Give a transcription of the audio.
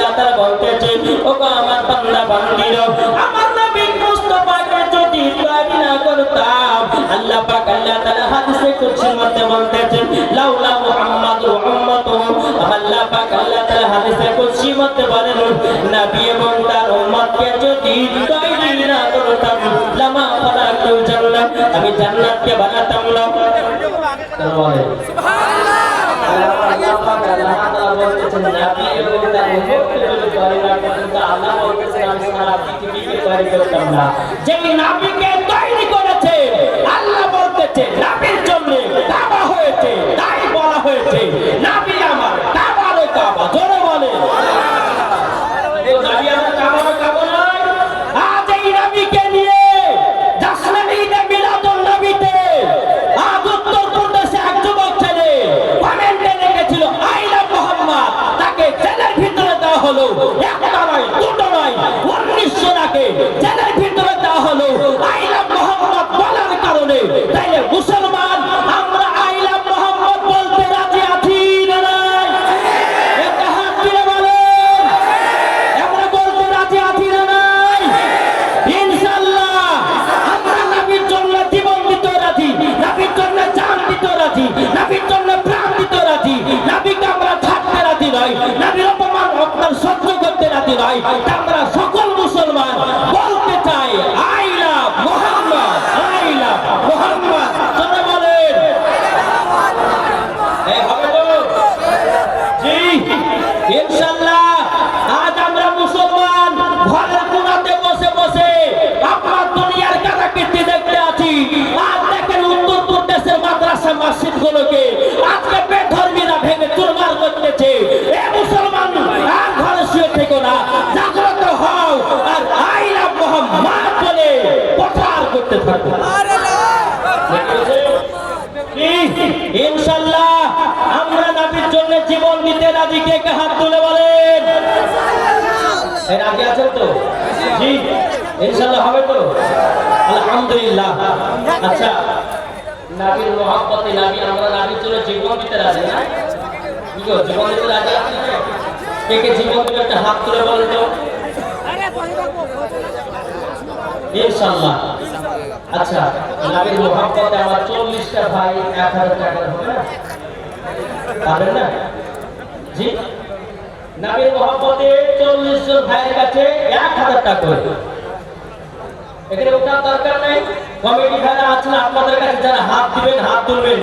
আল্লাহ তাআলা বলতেছেন ওগো আমার বান্দা বান্দীরা আমার নবী মুস্তাফাকে যদি তৈরি না করতাম আল্লাহ পাক আল্লাহ তাআলা হাদিসে কুদসির মধ্যে বলতেছেন লাউলা মুহাম্মাদু উম্মাতুহু আল্লাহ পাক আল্লাহ তাআলা হাদিসে কুদসির মধ্যে বলেন নবী এবং তার উম্মতকে যদি তৈরি না করতাম লামা ফালাকুল জান্নাত আমি জান্নাতকে বানাতাম না সুবহানাল্লাহ আল্লাহ পাক আল্লাহ তাআলা বলতেছেন নবী এবং তার উম্মতকে যদি তৈরি না করতাম আল্লাহ বলতেছেন আমি সারা পৃথিবীকে তৈরি করতাম না যেই নবীকে তৈরি করেছে আল্লাহ বলতেছে নবীর জন্য কাবা হয়েছে তাই বলা হয়েছে নবী আমার কাবারে কাবা জোরে বলে এই নবী আমার কাবারে কাবা নয় আজ এই নবীকে নিয়ে জাসলান ঈদে মিলাদুন নবীতে আজ উত্তর প্রদেশে এক যুবক ছেলে কমেন্টে লিখেছিল আই লাভ মুহাম্মদ তাকে জেলের ভিতরে দেওয়া হলো একটা নয় দুটো নয় 1900 টাকে জেলের ভিতরে দেওয়া হলো আই লাভ মুহাম্মদ বলার কারণে তাই মুসলমান আমরা আই লাভ মুহাম্মদ বলতে রাজি আছি না নাই একটা হাত তুলে বলেন আমরা বলতে রাজি আছি না নাই ইনশাআল্লাহ আমরা নবীর জন্য জীবন দিতে রাজি নবীর জন্য জান দিতে রাজি নবীর জন্য প্রাণ দিতে রাজি নবীকে আমরা ছাড়তে রাজি নই নবীর অপমান আপনার সহ্য করতে রাজি নই আমরা সকল মুসলমান বলতে চাই I love Muhammad I love Muhammad জোরে বলেন এই হবে তো জি ইনশাআল্লাহ আজ আমরা মুসলমান ঘরের কোণাতে বসে বসে আপনার দুনিয়ার কারাকীর্তি দেখতে আছি আজ দেখেন উত্তর প্রদেশের মাদ্রাসা মসজিদগুলোকে আজকে বেধর্মীরা ভেঙে চুরমার করতেছে এ মুসলমান আর ঘরে শুয়ে থেকো না জাগ্রত হও আর আই লাভ মুহাম্মদ বলে প্রচার করতে থাকো ইনশাআল্লাহ আমরা নবীর জন্য জীবন দিতে রাজি কে কে হাত তুলে বলেন এর আগে আছেন তো জি ইনশাআল্লাহ হবে তো আলহামদুলিল্লাহ আচ্ছা নবীর মহব্বতে নবী আমরা নবীর জন্য জীবন দিতে রাজি না কি গো জীবন দিতে রাজি আছেন কে কে জীবন দিতে একটা হাত তুলে বলেন তো ইনশাআল্লাহ আচ্ছা নবীর মহব্বতে আমার 40টা ভাই 1000 টাকা হবে না পাবেন না জি নবীর মহব্বতে 40 জন ভাইয়ের কাছে 1000 টাকা করে এখানে ওটা দরকার নাই কমিটি ভাইরা আছেন আপনাদের কাছে যারা হাত দিবেন হাত তুলবেন